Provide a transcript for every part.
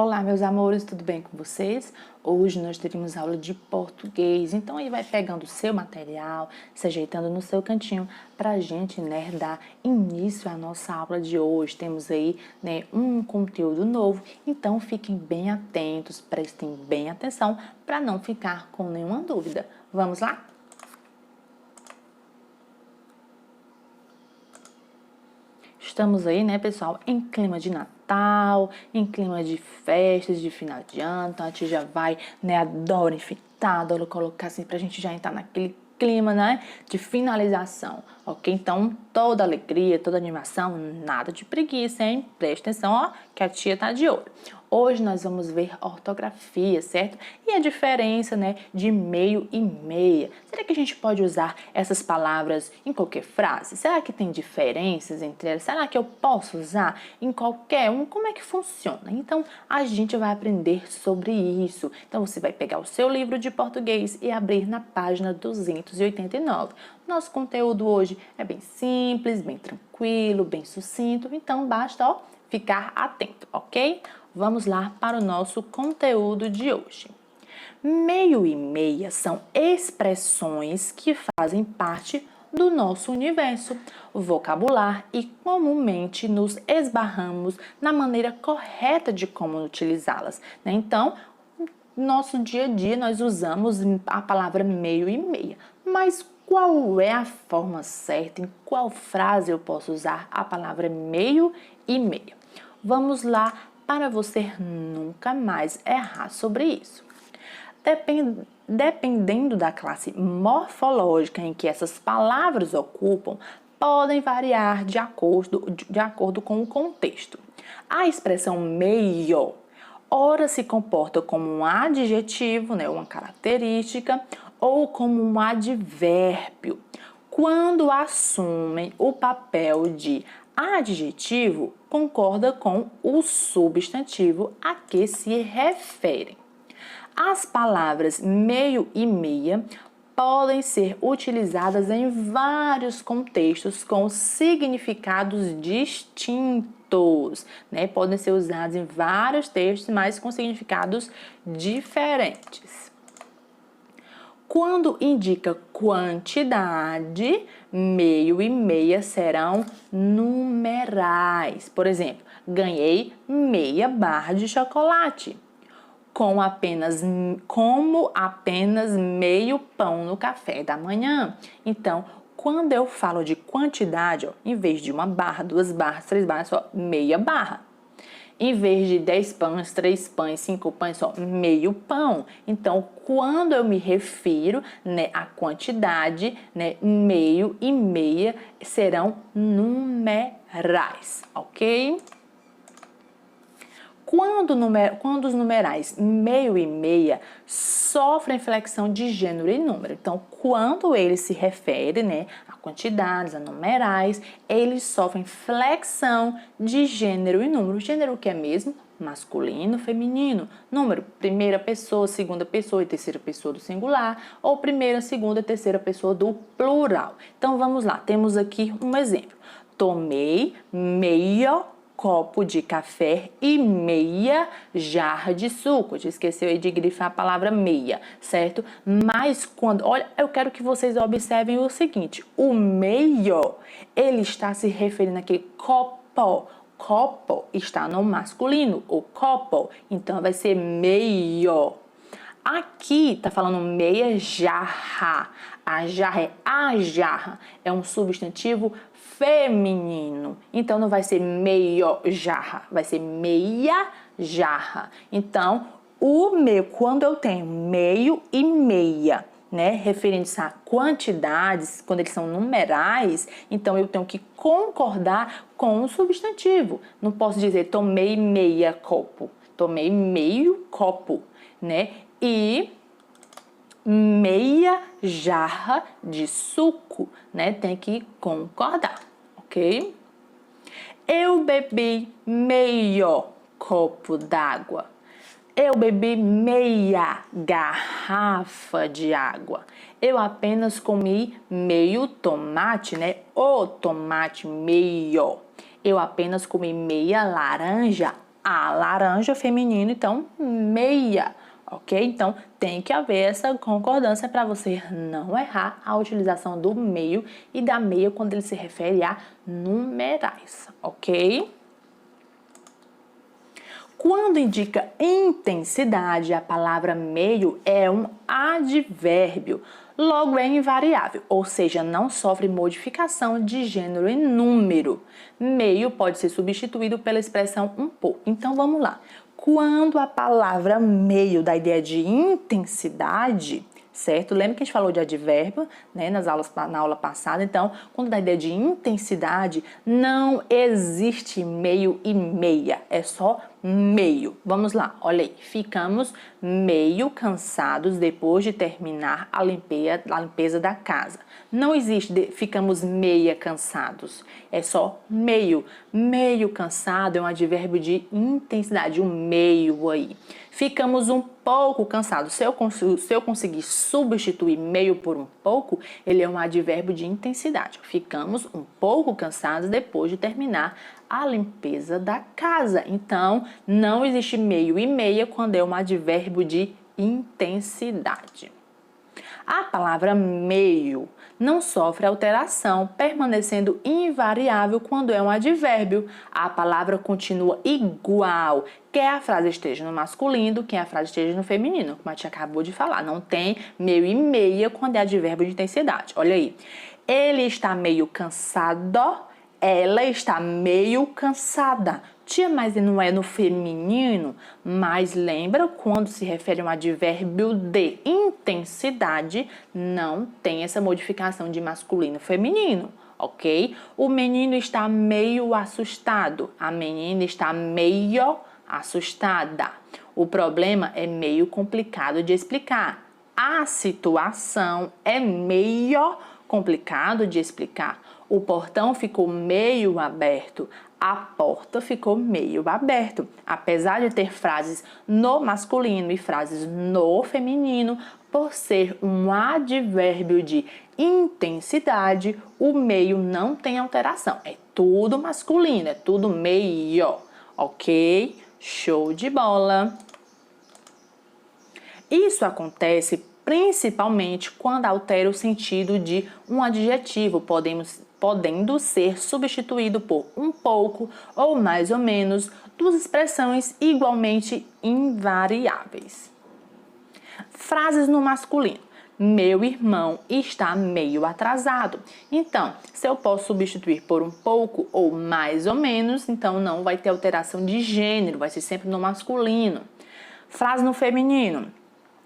Olá, meus amores, tudo bem com vocês? Hoje nós teremos aula de português, então aí vai pegando o seu material, se ajeitando no seu cantinho pra gente, né, dar início à nossa aula de hoje. Temos aí, né, um conteúdo novo, então fiquem bem atentos, prestem bem atenção para não ficar com nenhuma dúvida. Vamos lá? Estamos aí, né, pessoal, em clima de Natal, em clima de festas, de final de ano. Então, a gente já vai, né, adoro enfeitar, adoro colocar assim pra gente já entrar naquele clima, né, de finalização, ok? Então, toda alegria, toda animação, nada de preguiça, hein? Presta atenção, ó, que a tia tá de olho. Hoje nós vamos ver ortografia, certo? E a diferença, né, de meio e meia. Será que a gente pode usar essas palavras em qualquer frase? Será que tem diferenças entre elas? Será que eu posso usar em qualquer um? Como é que funciona? Então, a gente vai aprender sobre isso. Então, você vai pegar o seu livro de português e abrir na página 289. Nosso conteúdo hoje é bem simples, bem tranquilo, bem sucinto. Então, basta, ó, ficar atento, ok? Vamos lá para o nosso conteúdo de hoje. Meio e meia são expressões que fazem parte do nosso universo vocabular e comumente nos esbarramos na maneira correta de como utilizá-las, né? Então, no nosso dia a dia nós usamos a palavra meio e meia, mas qual é a forma certa? Em qual frase eu posso usar a palavra meio e meia? Vamos lá para você nunca mais errar sobre isso. Dependendo da classe morfológica em que essas palavras ocupam, podem variar de acordo com o contexto. A expressão meio, ora se comporta como um adjetivo, né, uma característica, ou como um advérbio, quando assumem o papel de adjetivo, concorda com o substantivo a que se referem. As palavras meio e meia podem ser utilizadas em vários contextos com significados distintos, né? Podem ser usadas em vários textos, mas com significados diferentes. Quando indica quantidade, meio e meia serão numerais. Por exemplo, ganhei meia barra de chocolate. Como apenas meio pão no café da manhã. Então, quando eu falo de quantidade, ó, em vez de uma barra, 2 barras, 3 barras, só meia barra. Em vez de 10 pães, 3 pães, 5 pães, só meio pão. Então, quando eu me refiro, né, à quantidade, né, meio e meia serão numerais, ok? Quando os numerais meio e meia sofrem flexão de gênero e número. Então, quando eles se referem, né, a quantidades, a numerais, eles sofrem flexão de gênero e número. Gênero que é mesmo masculino, feminino. Número, primeira pessoa, segunda pessoa e terceira pessoa do singular, ou primeira, segunda e terceira pessoa do plural. Então, vamos lá. Temos aqui um exemplo. Tomei meio copo de café e meia jarra de suco. Eu esqueci de grifar a palavra meia, certo? Mas quando... Olha, eu quero que vocês observem o seguinte. O meio, ele está se referindo aqui copo. Copo está no masculino, o copo. Então, vai ser meio. Aqui tá falando meia jarra. A jarra é a jarra. É um substantivo feminino. Então, não vai ser meio jarra, vai ser meia jarra. Então, quando eu tenho meio e meia, né, referindo-se a quantidades, quando eles são numerais, então eu tenho que concordar com o substantivo. Não posso dizer tomei meia copo, tomei meio copo, né? E meia jarra de suco, né? Tem que concordar, ok? Eu bebi meio copo d'água. Eu bebi meia garrafa de água. Eu apenas comi meio tomate, né? O tomate meio. Eu apenas comi meia laranja A laranja feminino, então meia, ok? Então tem que haver essa concordância para você não errar a utilização do meio e da meia quando ele se refere a numerais, ok? Quando indica intensidade, a palavra meio é um advérbio, logo é invariável, ou seja, não sofre modificação de gênero e número. Meio pode ser substituído pela expressão um pouco. Então vamos lá. Quando a palavra meio dá ideia de intensidade, certo? Lembra que a gente falou de advérbio, né, na aula passada? Então, quando dá ideia de intensidade, não existe meio e meia, é só meio. Vamos lá, olha aí. Ficamos meio cansados depois de terminar a limpeza da casa. Não existe ficamos meia cansados, é só meio. Meio cansado é um advérbio de intensidade, um meio aí. Ficamos um pouco cansados. Se eu conseguir substituir meio por um pouco, ele é um advérbio de intensidade. Ficamos um pouco cansados depois de terminar a limpeza da casa. Então, não existe meio e meia quando é um advérbio de intensidade. A palavra meio não sofre alteração, permanecendo invariável quando é um advérbio. A palavra continua igual, quer a frase esteja no masculino, quer a frase esteja no feminino, como a gente acabou de falar. Não tem meio e meia quando é advérbio de intensidade. Olha aí. Ele está meio cansado, ela está meio cansada. Tia, mas não é no feminino? Mas lembra, quando se refere a um advérbio de intensidade, não tem essa modificação de masculino e feminino, ok? O menino está meio assustado. A menina está meio assustada. O problema é meio complicado de explicar. A situação é meio complicado de explicar. O portão ficou meio aberto. A porta ficou meio aberta. Apesar de ter frases no masculino e frases no feminino, por ser um advérbio de intensidade, o meio não tem alteração. É tudo masculino, é tudo meio, ok? Show de bola! Isso acontece principalmente quando altera o sentido de um adjetivo, podendo ser substituído por um pouco ou mais ou menos, duas expressões igualmente invariáveis. Frases no masculino. Meu irmão está meio atrasado. Então, se eu posso substituir por um pouco ou mais ou menos, então não vai ter alteração de gênero, vai ser sempre no masculino. Frase no feminino.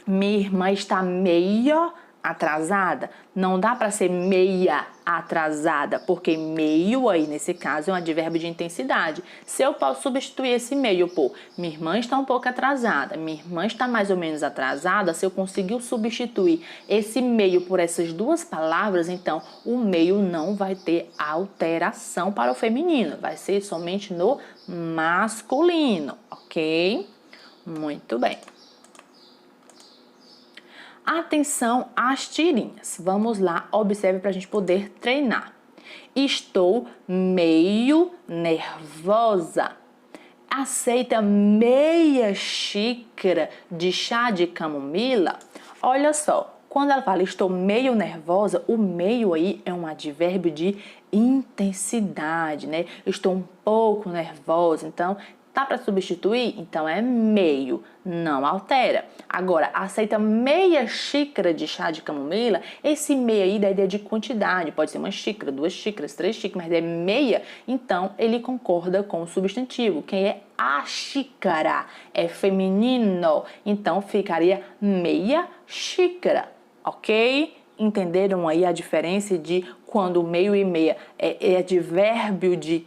Minha irmã está meio atrasada. Não dá para ser meia atrasada, porque meio aí, nesse caso, é um advérbio de intensidade. Se eu posso substituir esse meio por minha irmã está um pouco atrasada, minha irmã está mais ou menos atrasada, se eu conseguir substituir esse meio por essas duas palavras, então o meio não vai ter alteração para o feminino, vai ser somente no masculino, ok? Muito bem. Atenção às tirinhas. Vamos lá, observe para a gente poder treinar. Estou meio nervosa. Aceita meia xícara de chá de camomila? Olha só, quando ela fala estou meio nervosa, o meio aí é um advérbio de intensidade, né? Estou um pouco nervosa, então tá para substituir? Então é meio, não altera. Agora, aceita meia xícara de chá de camomila? Esse meia aí dá ideia de quantidade, pode ser uma xícara, 2 xícaras, 3 xícaras, mas é meia, então ele concorda com o substantivo. Quem é a xícara? É feminino, então ficaria meia xícara, ok? Entenderam aí a diferença de quando meio e meia é advérbio de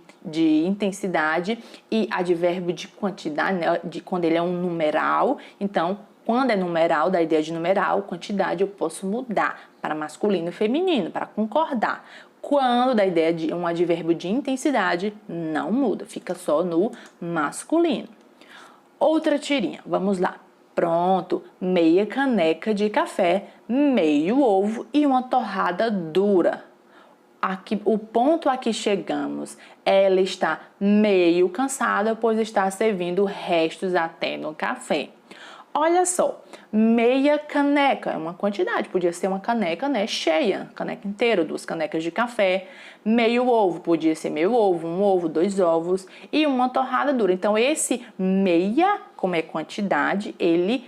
intensidade e advérbio de quantidade, né, de quando ele é um numeral. Então, quando é numeral, da ideia de numeral, quantidade, eu posso mudar para masculino e feminino, para concordar. Quando da ideia de um advérbio de intensidade, não muda, fica só no masculino. Outra tirinha, vamos lá. Pronto, meia caneca de café, meio ovo e uma torrada dura. aqui, o ponto a que chegamos, ela está meio cansada, pois está servindo restos até no café. Olha só, meia caneca é uma quantidade, podia ser uma caneca, né, cheia, caneca inteira, 2 canecas de café. Meio ovo, podia ser meio ovo, 1 ovo, 2 ovos e uma torrada dura. Então, esse meia, como é quantidade, ele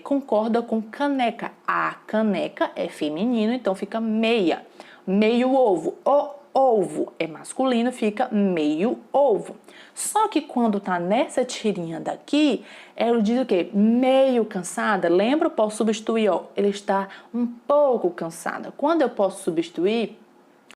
concorda com caneca. A caneca é feminino, então fica meia. Meio ovo, o ovo é masculino, fica meio ovo. Só que quando tá nessa tirinha daqui, ela diz o quê? Meio cansada. Lembra? Eu posso substituir, ó. Ele está um pouco cansada. Quando eu posso substituir,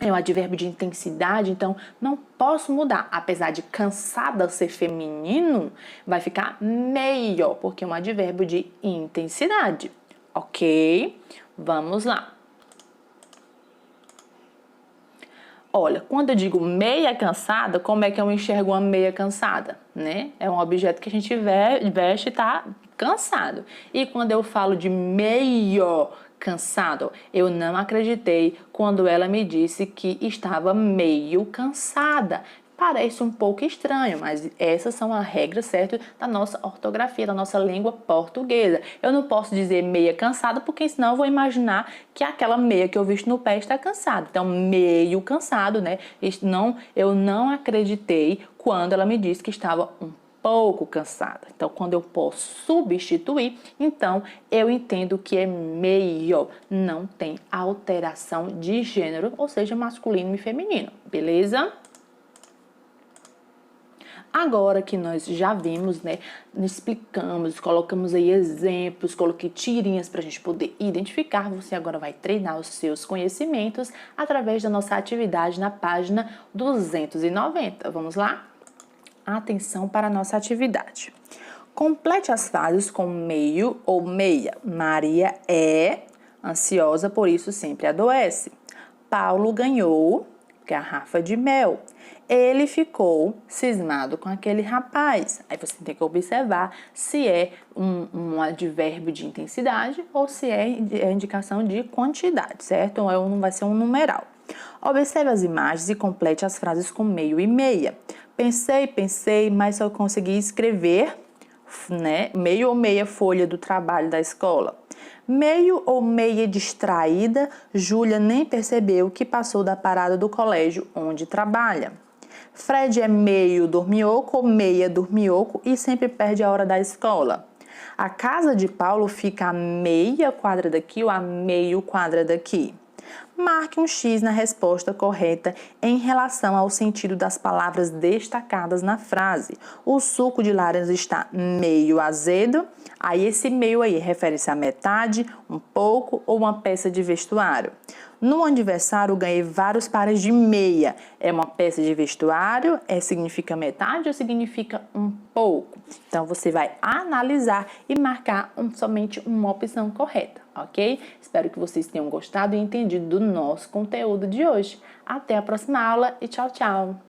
é um advérbio de intensidade, então não posso mudar. Apesar de cansada ser feminino, vai ficar meio, porque é um advérbio de intensidade. Ok? Vamos lá. Olha, quando eu digo meia cansada, como é que eu enxergo uma meia cansada, né? É um objeto que a gente veste e tá cansado. E quando eu falo de meio cansado, eu não acreditei quando ela me disse que estava meio cansada. Parece um pouco estranho, mas essas são as regras certas da nossa ortografia, da nossa língua portuguesa. Eu não posso dizer meia cansada, porque senão eu vou imaginar que aquela meia que eu visto no pé está cansada. Então, meio cansado, né? Eu não acreditei quando ela me disse que estava um pouco cansada. Então, quando eu posso substituir, então eu entendo que é meio, não tem alteração de gênero, ou seja, masculino e feminino, beleza? Agora que nós já vimos, né, explicamos, colocamos aí exemplos, coloquei tirinhas para a gente poder identificar, você agora vai treinar os seus conhecimentos através da nossa atividade na página 290. Vamos lá? Atenção para a nossa atividade. Complete as frases com meio ou meia. Maria é ansiosa, por isso sempre adoece. Paulo ganhou garrafa de mel. Ele ficou cismado com aquele rapaz. Aí você tem que observar se é um advérbio de intensidade ou se é indicação de quantidade, certo? Ou não vai ser um numeral. Observe as imagens e complete as frases com meio e meia. Pensei, mas só consegui escrever, né, meio ou meia folha do trabalho da escola. Meio ou meia distraída, Júlia nem percebeu que passou da parada do colégio onde trabalha. Fred é meio dorminhoco ou meia dorminhoco e sempre perde a hora da escola. A casa de Paulo fica a meia quadra daqui ou a meio quadra daqui. Marque um X na resposta correta em relação ao sentido das palavras destacadas na frase. O suco de laranja está meio azedo. Aí esse meio aí refere-se a metade, um pouco ou uma peça de vestuário. No aniversário ganhei vários pares de meia. É uma peça de vestuário? Significa metade ou significa um pouco? Então você vai analisar e marcar somente uma opção correta, ok? Espero que vocês tenham gostado e entendido do nosso conteúdo de hoje. Até a próxima aula e tchau, tchau!